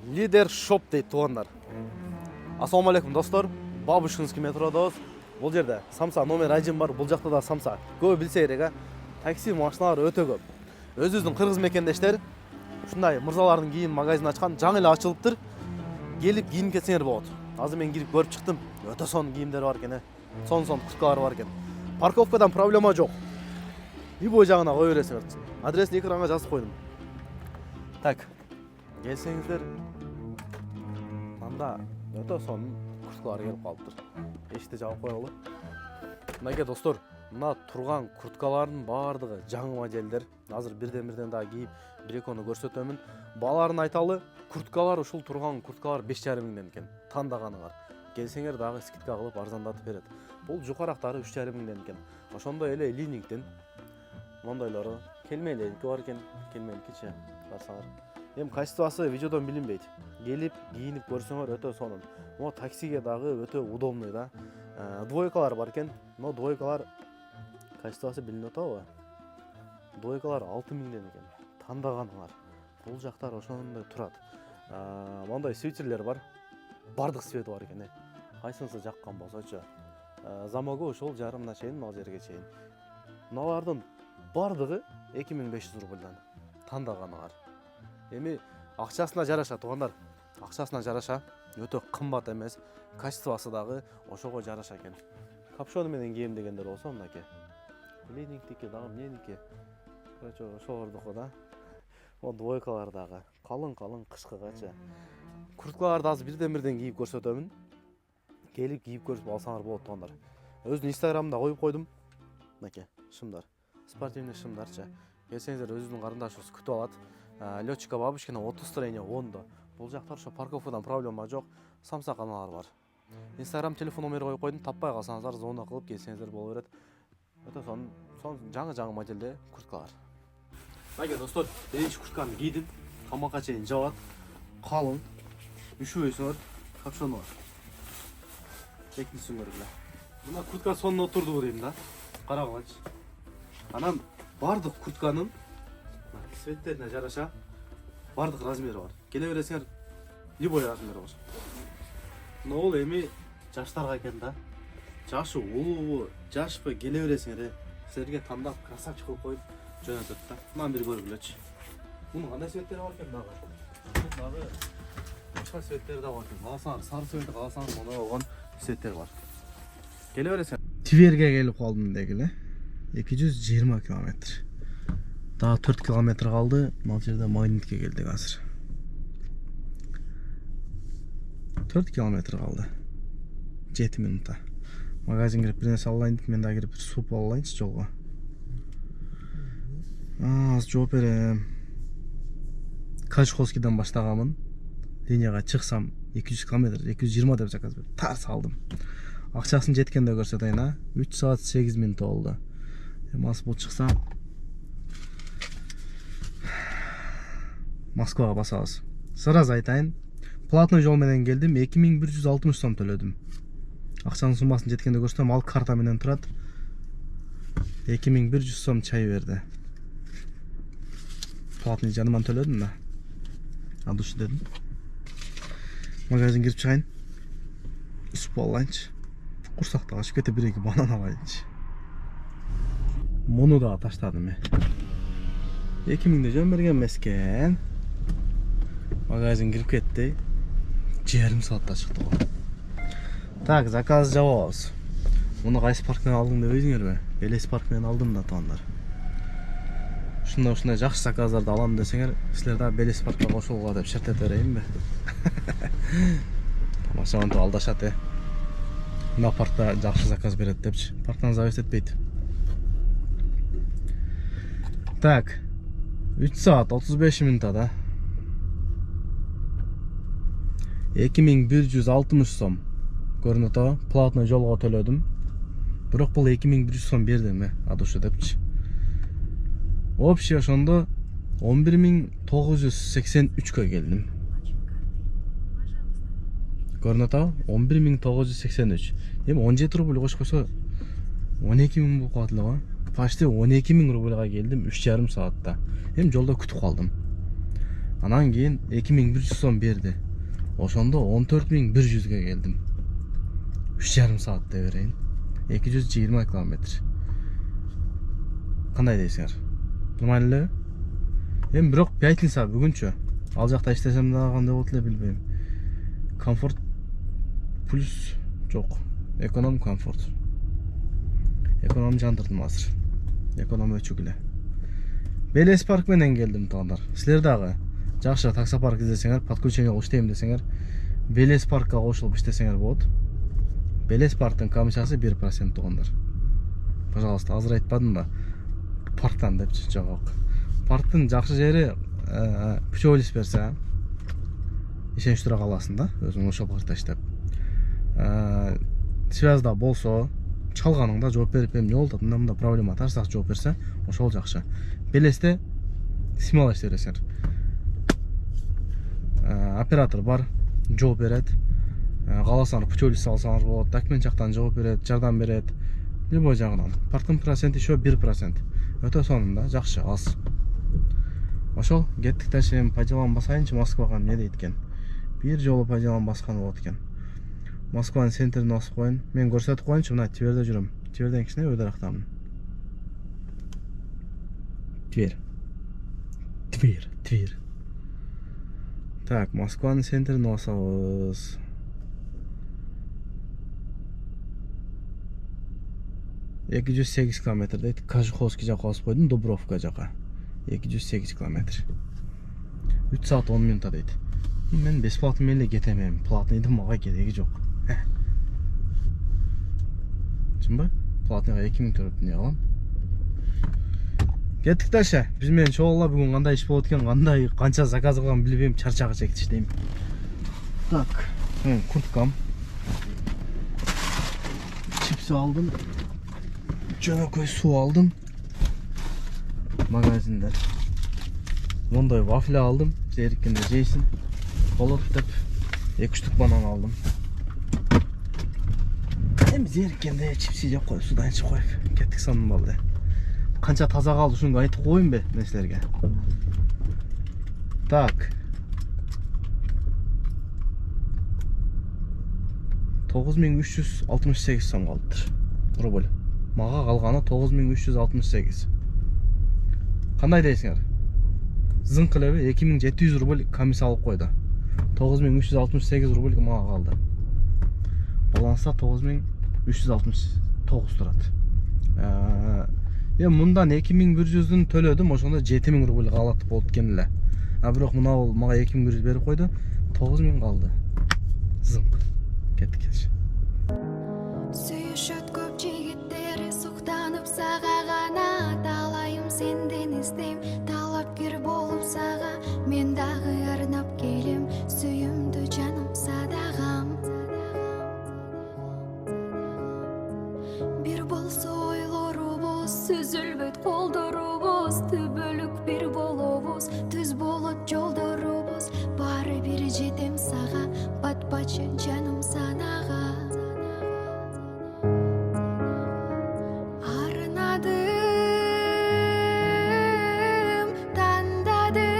Лидер шоп дейт туугандар. Ассаламу алейкум достор. Бабушкинский метродобуз. Бул жерде самса номер 1 бар, бул жакта да самса. Көп билсе керек, а. Такси машиналар өтө көп. Өзүбүздүн кыргыз мекендештер ушундай мырзалардын кийим магазин ачкан, жаңы эле ачылыптыр. Келип кийинип кетсеңер болот. Азыр мен кирип көрүп чыктым. Өтө сонун кийимдер бар экен, сон курткалар бар экен. Парковкадан проблема жок. Любой жагына кое бересиңер. Адресин экранга жазып койдум. Так, келсеңиздер, мында өтө сонун курткалар келип калыптыр. Эшикти жаап коелу. Мынакей достор, мына турган курткалардын баардыгы жаңы моделдер. Азыр бирден дагы кийип, бир-экөөнү көрсөтөмүн. Бааларын айталы, курткалар ушул турган курткалар 5,5 миңден экен. Тандаганыңар. Келсеңер дагы скидка кылып арзандатып берет. Бул жукарактары 3,5 миңден экен. Ошондой эле линингден мондойлору келмелики бар экен, келмеликичи барсаңар. Эми качествосы видеодон билинбейт. Келип, кийинип көрсөңөр өтө сонун. Могу таксиге дагы өтө удобный да. Двойкалар бар экен. Но двойкалар качествосы билинип атабы? Двойкалар 6 миңден экен. Тандаганыңар. Бул жактар ошондой турат. Мондай свитерлер бар. Бардык цвети бар экен. Кайсынысы жаккан болсочу. Замогу ушул жарымына чейин, ал жерге чейин. Мыналардын бардыгы 2500 рубльдан. Тандаганыңар. Эми акчасына жараша туугандар. Акчасына жараша. Өтө кымбат эмес. Качествосы дагы ошого жараша экен. Капшон менен кийем дегендер болсо мынакей. Ленингтики дагы меники. Короче, ошолордуку да. О двойкалар дагы. Калың кышкыгачы. Курткаларды азыр бирден кийип көрсөтөмүн. Келип кийип көрүп алсаңар болот туугандар. Өзүнүн инстаграмда коюп койдум. Мынакей, шымдар. Спортивный шымдарчы. Келсеңиздер өзүнүн карындашыбыз күтүп алат. Лётчика Бабушкина 30 строение 10-до. Бул жактар ошо парковкадан проблема жок. Самса каналар бар. Инстаграм телефон номери коюп койдум. Таппай калсаңыздар звонок кылып келсеңиздер боло берет. Өтө сонун жаңы моделде курткалар. Мынакей достор, биринчи куртканы кийдим. Камакка чейин жабат. Калың. Үшүбөйсүңөр. Капшон бар. Экинчисиңер эле. Мына куртка сонун отурду дейм да. Карагылачы. Анан бардык куртканын цветтерине жараша бардык размери бар. Келе бересиңер, любой размери бар. Но ол эми жаштарга экен да. Жашы улуу, жашпы келе бересиңер. Силерге тандап красавчик кылып коюп жөнөтөт да. Мына бир көргүлөчү. Мунун кандай цветтери бар экен дагы? Дагы башка цветтери да бар экен. Каласаңар, сары цветти каласаңар, моно болгон цветтер бар. Келе бересиңер. Тиверге келип калдым дегиле. 220 километр. Daha 4 kilometre kaldı. Malçer'de Magnit'e geldik hazır. 4 kilometre kaldı. 7 minuta. Magazin girip birine sallayın. Ben daha girip sup alayım çoğu. Az cevap vereyim. Kaçkoski'den başlagamın. Linyaga çıksam 200 kilometre, 220 dep jakaz bir tars aldım. Akçasını jetkende görseteyim ha. 3 saat 8 minut oldu. Mas bu çıksam Moskvaga basabыз. Сразу айтайын. Платный жол менен келдим, 2160 сом төлөдүм. Акчанын суммасын жеткенде көрсөтөм, ал карта менен турат. 2100 сом чай берди. Платный жаныман төлөдүм да. Ал душу дедим. Магазин кирип чыгайын. Суп алайынчы. Курсакта ачып кетип бир-эки банан алайынчы. Муну да таштадым. 2000'de жөн берген эмескен. Магазин кирип кетти. Жарым саатта чыкты го. Так, заказ жабабыз. Муну кайсы парктан алдың деп өзүңөрбү? Белес паркынан алдым да туугандар. Ушундай жакшы заказдарды алам десеңер, силер да Белес паркка кошулууга деп шарт эте берейинби? Тамашамантып алдашат. Мына паркта жакшы заказ берет депчи. Парктан завис этпейт. Так. 3 saat 35 minuta da 2160 сом көрүнөт а, платный жолго төлөдүм. Бирок бул 2100 сом бердим, адушы депчи. Общий ошондо 11983 келдим. Көрүнөт а, 11983. Эми 17 рубль кош койсо 12 миң болуп калат эле го. Почти 12 миң рубльга келдим 3,5 saatта. Hem жолда күтүп калдым. Анан кийин 2100 сом берди. Ошондо 14100ге келдим. 3,5 саатта берейин. 220 километр. Кандай дейсиңер? Нормально эле? Эми бирок пятница бүгүнчү. Ал жакта иштесем дагы кандай болот эле билбейм. Комфорт плюс жок. Эконом комфорт. Эконом жандырдым азыр. Эконом өчүк эле. Белес парк менен келдим туугандар. Силер дагы жакшы таксопарк издесеңер, подключение кылып иштейм десеңер, Белес паркка кошулуп иштесеңер болот. Белес парктын комиссиясы 1% туугандар. Пожалуйста, азыр айтпадым ба? Парктан депчи, жок. Парктын жакшы жери пчелис берсе, ишенчтүү каласың да, өзүң ошол паркта иштеп. Связда болсо, чалганыңда жооп берип, эмне болду, мында проблема тарсак жооп берсе, ошол жакшы. Белесте смело иштей бересиңер. Оператор бар, жооп берет. Кааласаңар пчелис алсаңар болот, документ жактан жооп берет, жардам берет. Любой жагынан. Парктын проценти еще 1%. Өтө сонунда, жакшы, аз. Ошол, кеттик ташем, паджалан басайынчы Москвага, эмне дейт экен. Бир жолу паджалан баскан болот экен. Москванын центрин басып коюн. Мен көрсөтүп коюнчу, мына Тверде жүрөм. Тверден кичине өйдөрактамын. Твер. Так, Москванын центрин басабыз. Эки 208 километр дейт. Кажуховский жака басып койдум, Дубровка жака. 208 километр. 3 саат 10 минутта дейт. Мен бесплатный менен кетемем. Платныйдын мага кереги жок. Чынбы? Платныйга 2000 төлөп эмне кылам? Кеттик дальше. Биз менен чогула бүгүн кандай иш болот экен, кандай канча заказ кылган билбейм, чарчагы чекти иштейм. Так, курткам. Чипс алдым. Жөнөкөй суу алдым. Магазинден. Мондой вафля алдым. Зериккенде жейсин. Болот деп 2 штук банан алдым. Эми зериккенде чипси жеп коюп, судан ичип коюп. Кеттик саным болду. Канча таза калды ушуну айтып коюмбу мен силерге? Так. 9368 сом калыптыр. Рубль. Мага калганы 9368. Кандай дейсиңер? Зыңк элеби 2700 рубль комиссия алып койду. 9368 рубль мага калды. Баланста 9369 турат. Мындан 2100-дүн төлөдүм, ошондо 7000 рубль калат болуп экен эле. Бирок мына мага 2100 берип койду, 9000 калды. Зыңк. Кеттик. Сүйүшөт көп жигиттер, суктанып сага гана, талайым сенден издейм, талапкер болуп сага, мен дагы арнап келем, сүйүмдүү жаным садагам. Бир болсо ойлорубуз, сүзүлбөйт колдорубуз, түбөлүк бир болобуз, түз болот жолдорубуз, баары бир жетем сага, батпачы жаным санага. Арнадым, тандадым,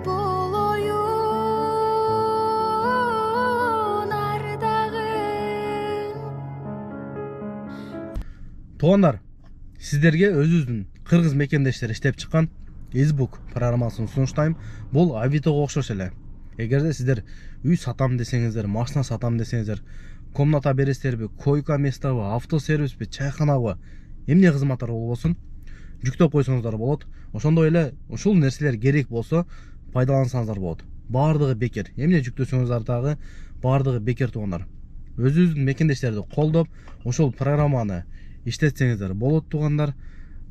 бул оюн ардагым. Туугандар, сиздерге өзүбүздүн кыргыз мекендештер иштеп чыккан Избук программасын сунуштайм. Бул Авитого окшош эле. Эгерде сиздер үй сатам десеңиздер, машина сатам десеңиздер, комната бересиздерби, койка местабы, автосервиспи, чайханабы, эмне кызматтар болбосун, жүктөп койсоңуздар болот. Ошондой эле ушул нерселер керек болсо пайдалансаңыздар болот. Баардыгы бекер. Эмне жүктөсөңүздар дагы баардыгы бекер туугандар. Өзүбүздүн мекендештерди колдоп, ошол программаны иштетсеңиздер болот туугандар.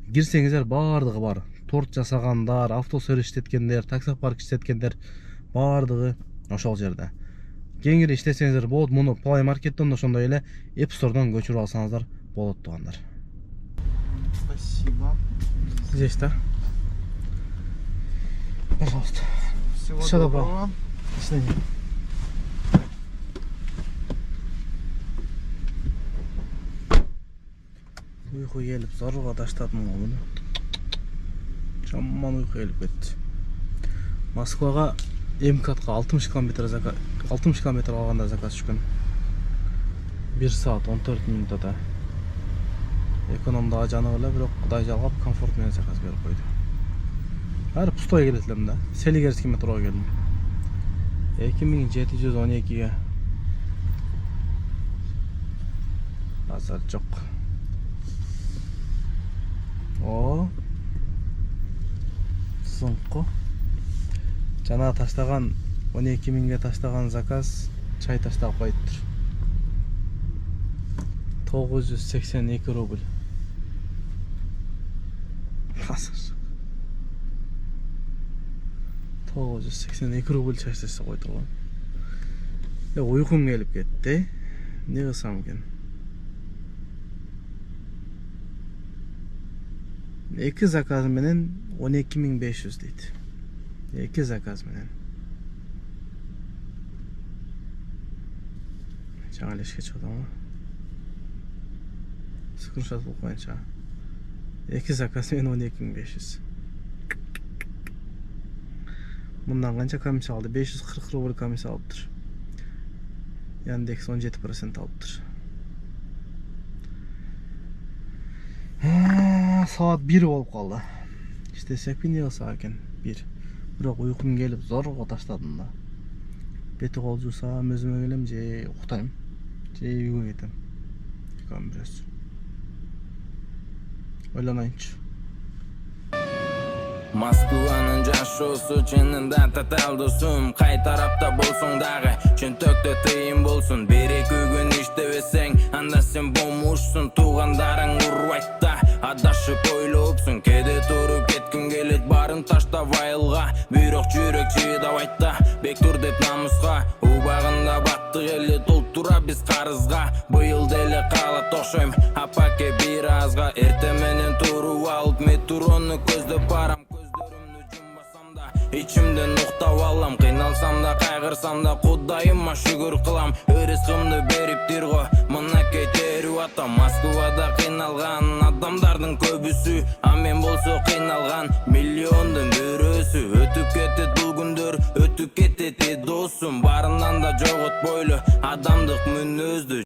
Кирсеңиздер баардыгы бар. Торт жасагандар, автосервис иштеткендер, таксопарк иштеткендер, баардыгы ошол жерде. Кеңири иштесеңиздер болот. Муну Play Market'тен ошондой эле App Store'дан көчүрүп алсаңыздар болот туугандар. Спасибо. Здесь, да? Пожалуйста. Всего Всё доброго. доброго. До свидания. Uyku gelip zorluğa taşladım onu. Жаман уйку келип кетти. Москвага МКАДка 60 км алганда заказ түшкөн. 1 саат 14 минутта. Экономдагы жаны эле, бирок Кудай жалгап комфорт менен заказ берип койду. Баары пустой келет элем да. Селигерскиме турга келдим. 2712ге. Азар жок. О. Сыңкы. Жана таштаган 12.000ге таштаган заказ чай таштап коюптур. 982 рубль. Азыр. 982 рубль чай таштап койду го. Уйкум келип кетти. Не кылсам экен? 2 заказ менен 12.500 дейт. 2 заказ менен. Жаңа элешке чыгдым го. Скриншот кылып коюнча. 2 заказ менен 12.500. Мындан канча комиссия алды? 540 рубль комиссия алыптыр. Яндекс 17% алыптыр. Saat 1 болуп калды. İştesek bir ne kılsa eкен? 1. Бирок уйкум келип зорго таштадым да. Бети кол жуусам өзүмө келем же уктайм. Же үйгө кетем. Экөөм бирөөсү. Ойлонойнчу. Moskvanın caşosu çininden tatal dostum. Kay tarafta bolsun dağı çöntökte tıyım bolsun. Bir iki gün iştebeseng anda sen bommuşsun. Tuğandarың urvaytta adашып ойлопсун. Кеде туруп кетким келет барын таштап айылга. Бирок жүрөк чыдабайт бек тур деп намыска. Убагында баттык эле толтура биз карызга. Быйыл деле калат окшойм апаке бир азга. Эртең менен туруп алып метрону көздөп барам. İçimden uktap alam, kıynalsam da kaygırsam da Kudayıma şükür kılam, örüskümdü beriptir go. Mına keteru atam, Moskvada kıynalgan adamdardın köbüsü. Amen bolso kıynalgan milyondun bürüsü. Ötüp ketet bul gündür, ötüp ketet dostum. Barından da jogot boylu adamdık münözdü.